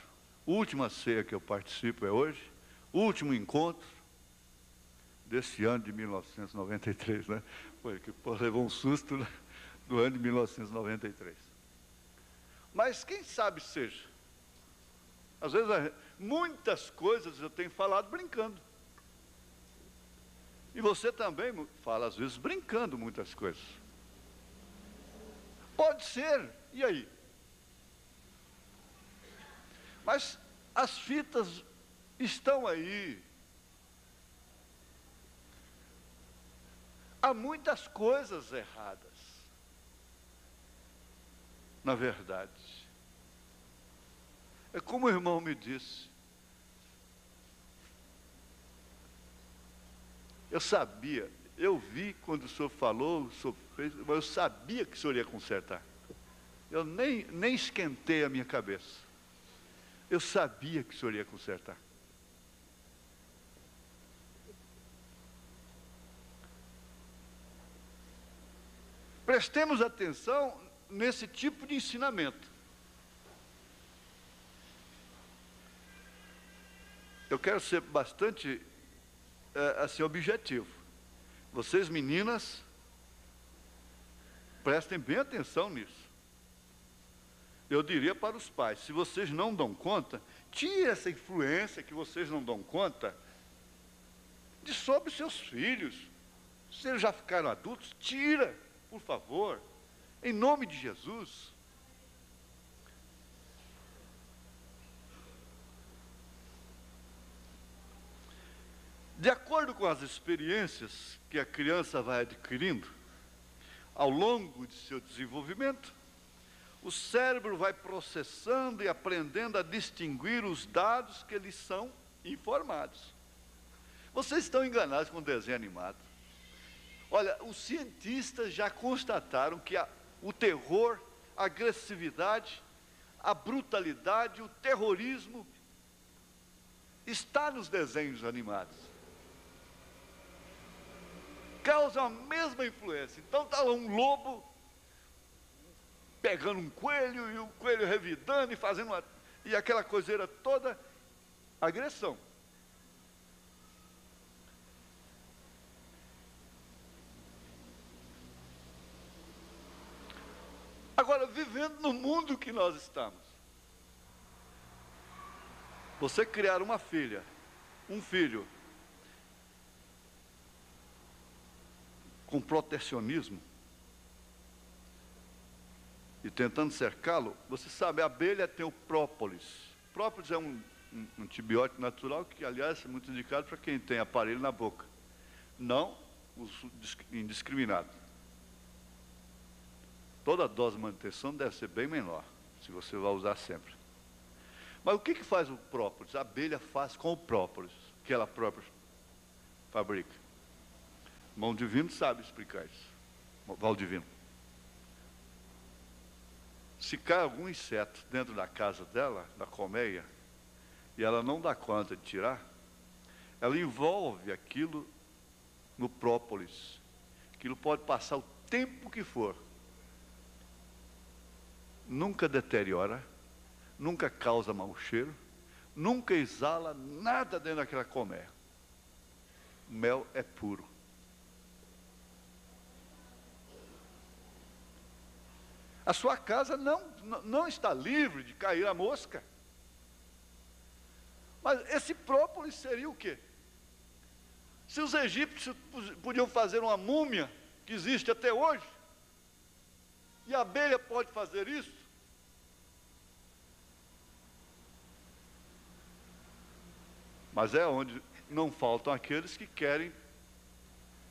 última ceia que eu participo é hoje, último encontro desse ano de 1993, né? Foi que levou um susto, né? Do ano de 1993. Mas quem sabe seja. Às vezes, muitas coisas eu tenho falado brincando. E você também fala, às vezes, brincando muitas coisas. Pode ser, e aí? Mas as fitas estão aí. Há muitas coisas erradas, na verdade. É como o irmão me disse. Eu sabia, eu vi quando o senhor falou, o senhor fez, mas eu sabia que o senhor ia consertar. Eu nem esquentei a minha cabeça. Eu sabia que o senhor ia consertar. Prestemos atenção nesse tipo de ensinamento. Eu quero ser bastante assim, objetivo. Vocês, meninas, prestem bem atenção nisso. Eu diria para os pais, se vocês não dão conta, tire essa influência que vocês não dão conta de sobre seus filhos. Se eles já ficaram adultos, tira, por favor, em nome de Jesus. De acordo com as experiências que a criança vai adquirindo, ao longo de seu desenvolvimento, o cérebro vai processando e aprendendo a distinguir os dados que lhes são informados. Vocês estão enganados com o desenho animado. Olha, os cientistas já constataram que o terror, a agressividade, a brutalidade, o terrorismo está nos desenhos animados. Causam a mesma influência. Então está lá um lobo pegando um coelho e o coelho revidando e fazendo e aquela coiseira toda, agressão. Agora, vivendo no mundo que nós estamos, você criar uma filha, um filho, com protecionismo, e tentando cercá-lo, você sabe, a abelha tem o própolis. Própolis é um antibiótico natural que, aliás, é muito indicado para quem tem aparelho na boca. Não uso indiscriminado. Toda dose de manutenção deve ser bem menor, se você vai usar sempre. Mas o que faz o própolis? A abelha faz com o própolis, que ela própria fabrica. Mão Divino sabe explicar isso. Valdivino. Se cai algum inseto dentro da casa dela, da colmeia, e ela não dá conta de tirar, ela envolve aquilo no própolis. Aquilo pode passar o tempo que for. Nunca deteriora, nunca causa mau cheiro, nunca exala nada dentro daquela colmeia. O mel é puro. A sua casa não está livre de cair a mosca. Mas esse própolis seria o quê? Se os egípcios podiam fazer uma múmia, que existe até hoje, e a abelha pode fazer isso, mas é onde não faltam aqueles que querem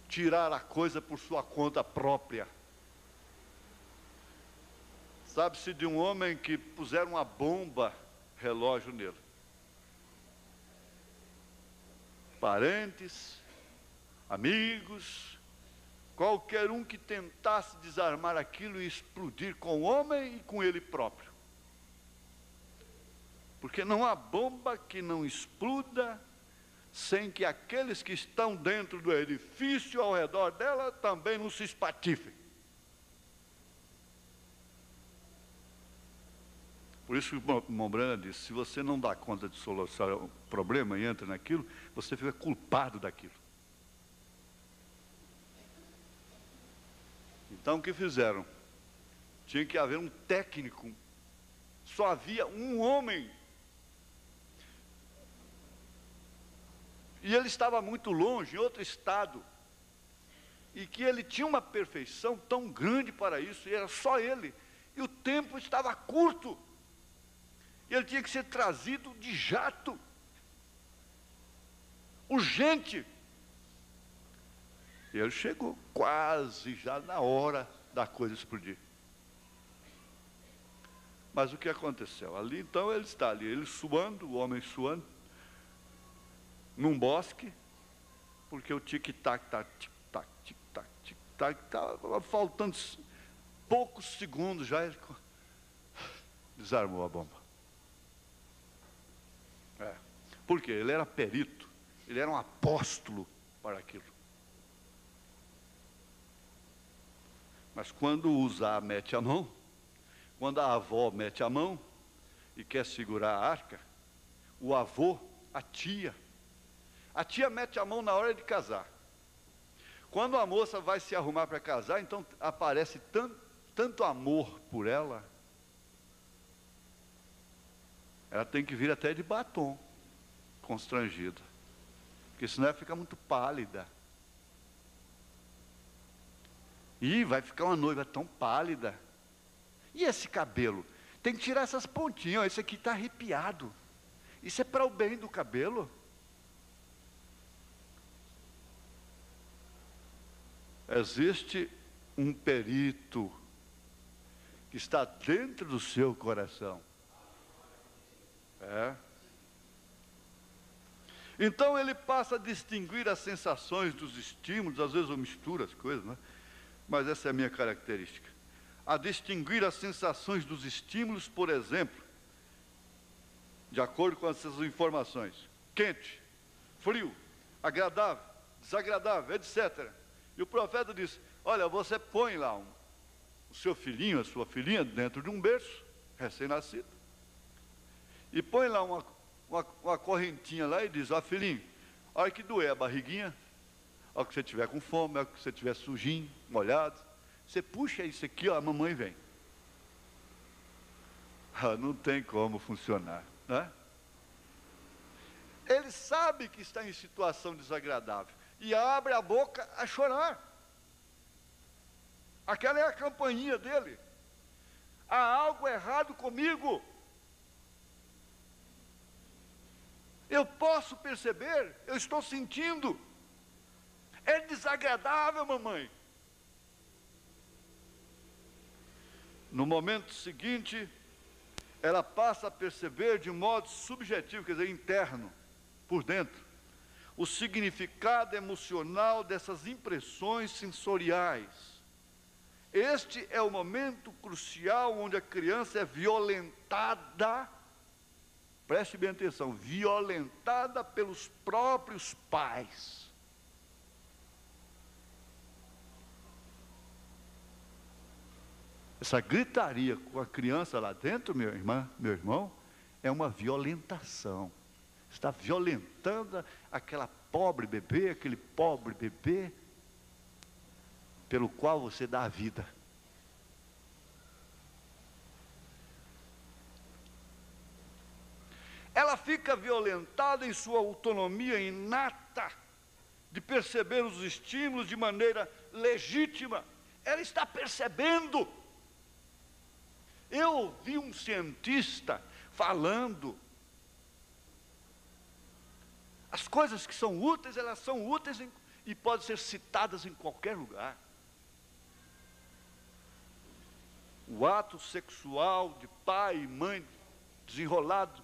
tirar a coisa por sua conta própria. Sabe-se de um homem que puseram uma bomba relógio nele. Parentes, amigos, qualquer um que tentasse desarmar aquilo e explodir com o homem e com ele próprio. Porque não há bomba que não exploda sem que aqueles que estão dentro do edifício ao redor dela também não se espatifem. Por isso que o irmão Branham disse, se você não dá conta de solucionar o problema e entra naquilo, você fica culpado daquilo. Então o que fizeram? Tinha que haver um técnico. Só havia um homem. E ele estava muito longe, em outro estado. E que ele tinha uma perfeição tão grande para isso, e era só ele. E o tempo estava curto. E ele tinha que ser trazido de jato. Urgente. E ele chegou quase já na hora da coisa explodir. Mas o que aconteceu? Ali então ele está ali, ele suando, o homem suando, num bosque, porque o tic-tac, tic-tac, tic-tac, tic-tac, estava faltando poucos segundos já, ele desarmou a bomba. Por quê? Ele era perito, ele era um apóstolo para aquilo. Mas quando o Uzá mete a mão, quando a avó mete a mão e quer segurar a arca, o avô, a tia mete a mão na hora de casar. Quando a moça vai se arrumar para casar, então aparece tanto amor por ela, ela tem que vir até de batom, constrangida, porque senão ela fica muito pálida. E vai ficar uma noiva tão pálida. E esse cabelo? Tem que tirar essas pontinhas, ó, esse aqui está arrepiado. Isso é para o bem do cabelo. Existe um perito que está dentro do seu coração. Então ele passa a distinguir as sensações dos estímulos, às vezes eu misturo as coisas, né? Mas essa é a minha característica. A distinguir as sensações dos estímulos, por exemplo, de acordo com essas informações: quente, frio, agradável, desagradável, etc. E o profeta diz: olha, você põe lá o seu filhinho, a sua filhinha dentro de um berço, recém-nascido, e põe lá uma correntinha lá e diz: ó, filhinho, a hora que doer a barriguinha, a hora que você estiver com fome, a hora que você estiver sujinho, molhado, você puxa isso aqui, ó, a mamãe vem. Não tem como funcionar, né? Ele sabe que está em situação desagradável e abre a boca a chorar. Aquela é a campainha dele. Há algo errado comigo. Eu posso perceber, eu estou sentindo. É desagradável, mamãe. No momento seguinte, ela passa a perceber de modo subjetivo, quer dizer, interno, por dentro, o significado emocional dessas impressões sensoriais. Este é o momento crucial onde a criança é violentada, preste bem atenção, violentada pelos próprios pais. Essa gritaria com a criança lá dentro, meu irmão, é uma violentação. Está violentando aquela pobre bebê, aquele pobre bebê, pelo qual você dá a vida. Ela fica violentada em sua autonomia inata, de perceber os estímulos de maneira legítima. Ela está percebendo. Eu ouvi um cientista falando, as coisas que são úteis, elas são úteis e podem ser citadas em qualquer lugar. O ato sexual de pai e mãe desenrolado,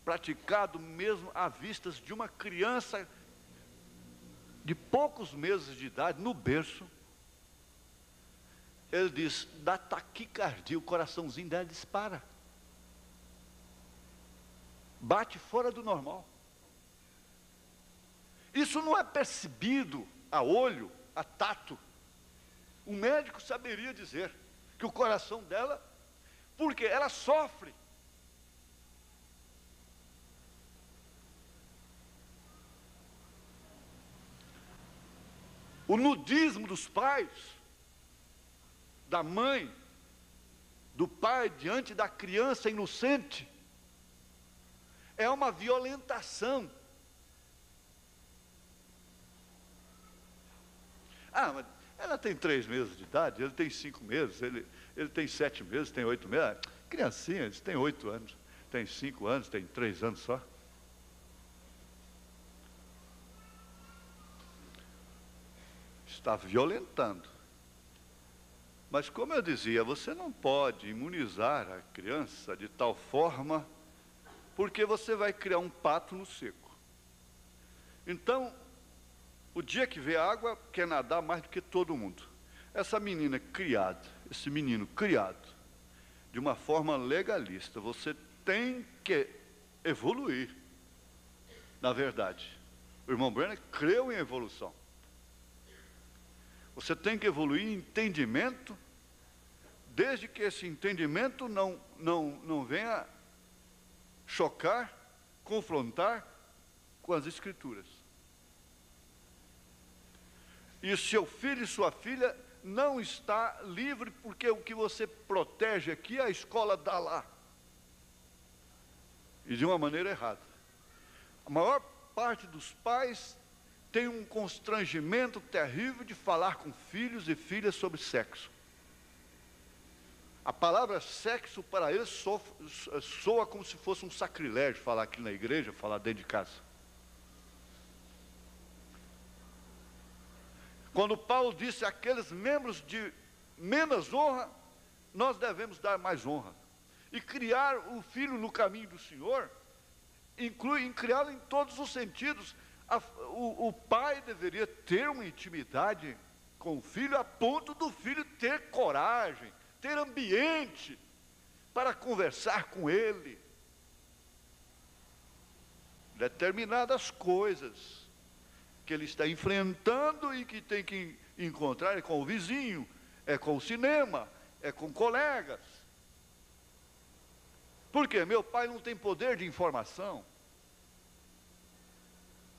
praticado mesmo à vista de uma criança de poucos meses de idade, no berço, ele diz, dá taquicardia, o coraçãozinho dela dispara. Bate fora do normal. Isso não é percebido a olho, a tato. O médico saberia dizer que o coração dela, porque ela sofre. O nudismo dos pais, da mãe, do pai diante da criança inocente, é uma violentação. Mas ela tem 3 meses de idade, ele tem 5 meses, ele tem 7 meses, tem 8 meses. Criancinha, eles têm 8 anos, tem 5 anos, tem 3 anos só. Está violentando. Mas como eu dizia, você não pode imunizar a criança de tal forma, porque você vai criar um pato no seco. Então, o dia que vê água, quer nadar mais do que todo mundo. Essa menina criada, esse menino criado, de uma forma legalista, você tem que evoluir. Na verdade, o irmão Brenner creu em evolução. Você tem que evoluir em entendimento, desde que esse entendimento não venha chocar, confrontar com as Escrituras. E seu filho e sua filha não está livre, porque o que você protege aqui, a escola dá lá. E de uma maneira errada. A maior parte dos pais tem um constrangimento terrível de falar com filhos e filhas sobre sexo. A palavra sexo para eles soa como se fosse um sacrilégio falar aqui na igreja, falar dentro de casa. Quando Paulo disse àqueles membros de menos honra, nós devemos dar mais honra. E criar o filho no caminho do Senhor, inclui criá-lo em todos os sentidos. O pai deveria ter uma intimidade com o filho, a ponto do filho ter coragem, ter ambiente para conversar com ele. Determinadas coisas que ele está enfrentando e que tem que encontrar é com o vizinho, é com o cinema, é com colegas. Por quê? Meu pai não tem poder de informação.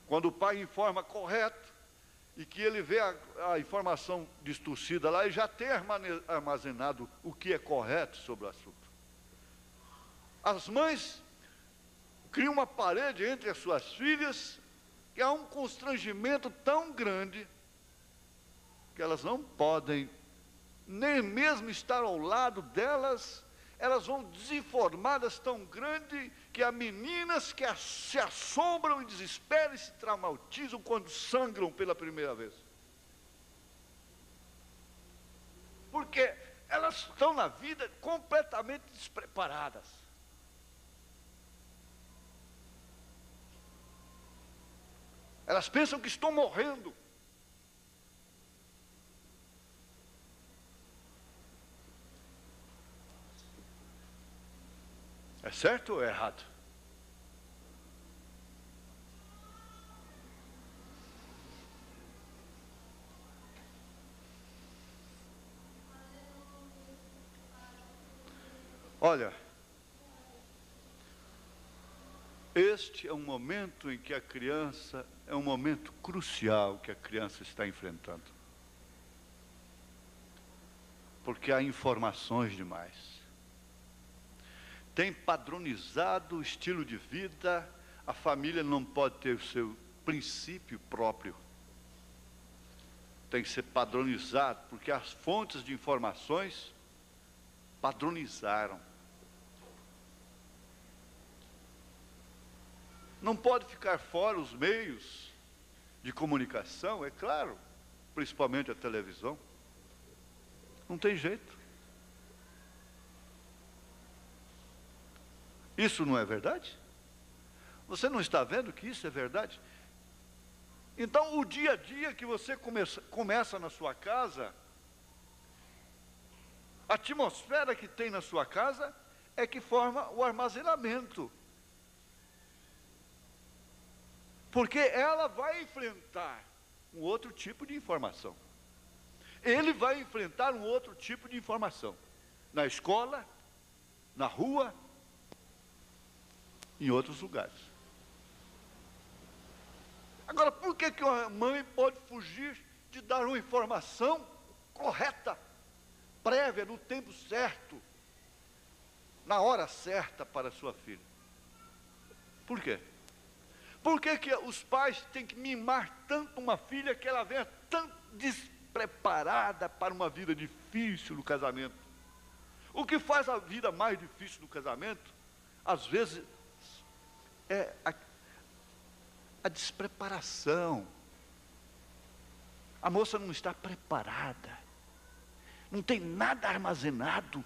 Quando o pai informa correto, e que ele vê a informação distorcida lá, e já tem armazenado o que é correto sobre o assunto. As mães criam uma parede entre as suas filhas, que há um constrangimento tão grande, que elas não podem nem mesmo estar ao lado delas. Elas vão desinformadas tão grande que há meninas que se assombram e desesperam e se traumatizam quando sangram pela primeira vez. Porque elas estão na vida completamente despreparadas. Elas pensam que estão morrendo. É certo ou é errado? Olha, este é um momento em que a criança, é um momento crucial que a criança está enfrentando. Porque há informações demais. Tem padronizado o estilo de vida, a família não pode ter o seu princípio próprio. Tem que ser padronizado, porque as fontes de informações padronizaram. Não pode ficar fora os meios de comunicação, é claro, principalmente a televisão. Não tem jeito. Isso não é verdade? Você não está vendo que isso é verdade? Então, o dia a dia que você começa na sua casa, a atmosfera que tem na sua casa é que forma o armazenamento. Porque ela vai enfrentar um outro tipo de informação. Ele vai enfrentar um outro tipo de informação. Na escola, na rua, em outros lugares. Agora, por que uma mãe pode fugir de dar uma informação correta, prévia, no tempo certo, na hora certa para sua filha? Por quê? Por que os pais têm que mimar tanto uma filha que ela venha tão despreparada para uma vida difícil no casamento? O que faz a vida mais difícil no casamento, às vezes, é a despreparação. A moça não está preparada, não tem nada armazenado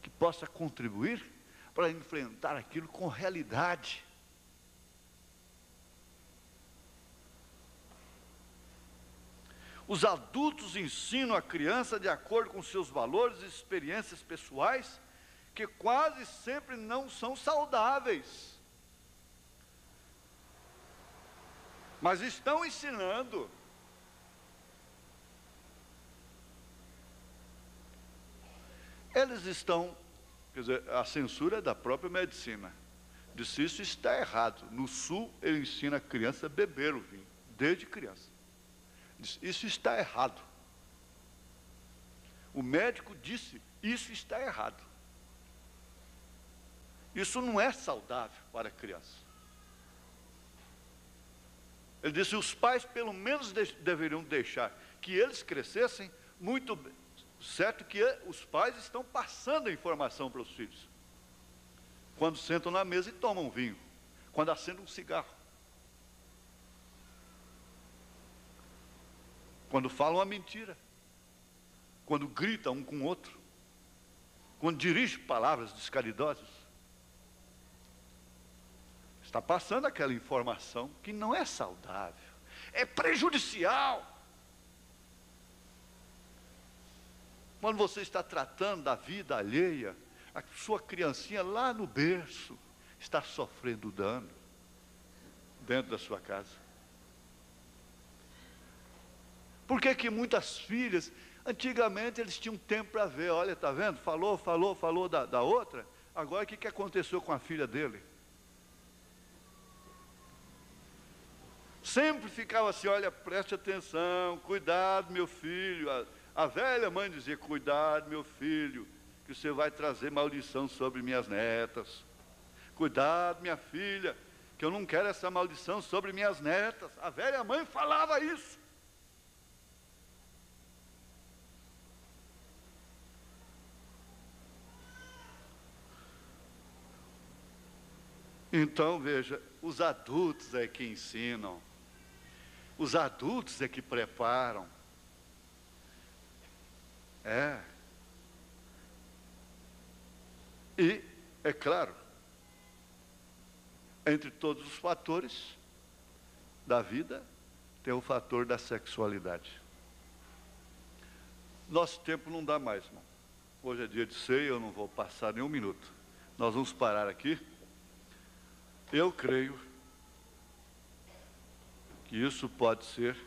que possa contribuir para enfrentar aquilo com realidade. Os adultos ensinam a criança de acordo com seus valores e experiências pessoais, que quase sempre não são saudáveis. Mas estão ensinando. Eles estão, quer dizer, a censura é da própria medicina. Disse, isso está errado. No Sul, ele ensina a criança a beber o vinho, desde criança. Disse, isso está errado. O médico disse, isso está errado. Isso não é saudável para a criança. Ele disse, os pais pelo menos deveriam deixar que eles crescessem muito bem. Certo que os pais estão passando a informação para os filhos. Quando sentam na mesa e tomam vinho. Quando acendem um cigarro. Quando falam a mentira. Quando gritam um com o outro. Quando dirigem palavras descaridosas. Está passando aquela informação que não é saudável. É prejudicial. Quando você está tratando da vida alheia, a sua criancinha lá no berço está sofrendo dano dentro da sua casa. Por que muitas filhas, antigamente eles tinham tempo para ver, olha, está vendo? Falou da outra, agora o que aconteceu com a filha dele? Sempre ficava assim, olha, preste atenção, cuidado meu filho. A velha mãe dizia, cuidado meu filho, que você vai trazer maldição sobre minhas netas. Cuidado minha filha, que eu não quero essa maldição sobre minhas netas. A velha mãe falava isso. Então veja, os adultos é que ensinam. Os adultos é que preparam. E, é claro, entre todos os fatores da vida, tem o fator da sexualidade. Nosso tempo não dá mais, irmão. Hoje é dia de ceia, eu não vou passar nem um minuto. Nós vamos parar aqui. Eu creio que isso pode ser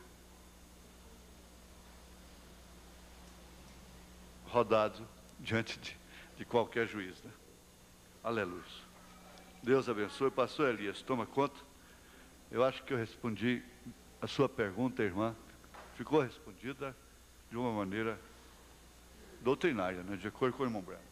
rodado diante de qualquer juiz, né? Aleluia. Deus abençoe. Pastor Elias, toma conta. Eu acho que eu respondi a sua pergunta, irmã. Ficou respondida de uma maneira doutrinária, né? De acordo com o irmão Branco.